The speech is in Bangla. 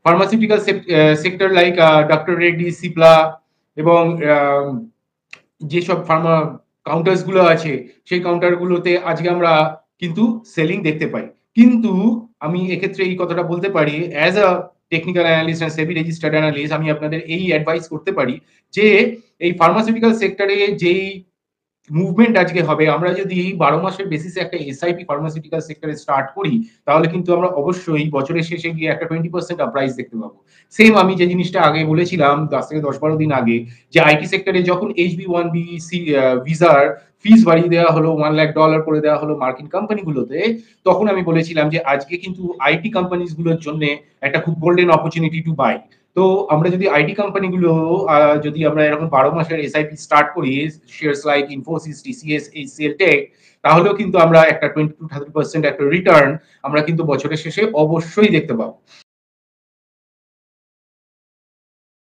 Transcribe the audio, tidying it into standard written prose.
Pharmaceutical sector like doctor Reddy, Sipla এবং যেসব ফার্মা কাউন্টার্স গুলো আছে সেই কাউন্টার গুলোতে আজকে আমরা কিন্তু সেলিং দেখতে পাই। কিন্তু আমি এক্ষেত্রে এই কথাটা বলতে পারি as a technical analyst and SEBI registered analyst আমি আপনাদের এই অ্যাডভাইস করতে পারি যে এই ফার্মাসিউটিক্যাল সেক্টরে যেই মুভমেন্ট আজকে হবে, আমরা যদি 12 মাসের বেসিসে একটা এসআইপি ফার্মাসিউটিক্যাল সেক্টরে স্টার্ট করি তাহলে কিন্তু আমরা অবশ্যই বছরের শেষে গিয়ে একটা 20% আপরাইজ দেখতে পাবো। সেম আমি যে জিনিসটা আগে বলেছিলাম 10 থেকে 10-12 দিন আগে যে আইটি সেক্টরে যখন HB1B ভিসার ফিস বাড়িয়ে দেওয়া হলো, $1 লাখ করে দেওয়া হলো মার্কিন কোম্পানিগুলোতে, তখন আমি বলেছিলাম যে আজকে কিন্তু আইটি কোম্পানিজ গুলোর জন্য একটা খুব গোল্ডেন অপরচুনিটি টু বাই। তো আমরা যদি আইটি কোম্পানিগুলো যদি আমরা এরকম 12 মাসের এসআইপি স্টার্ট করি, shares like Infosys, TCS, HCL tech, তাহলেও কিন্তু আমরা একটা 20 to 30% একটা রিটার্ন আমরা কিন্তু বছরের শেষে অবশ্যই দেখতে পাবো।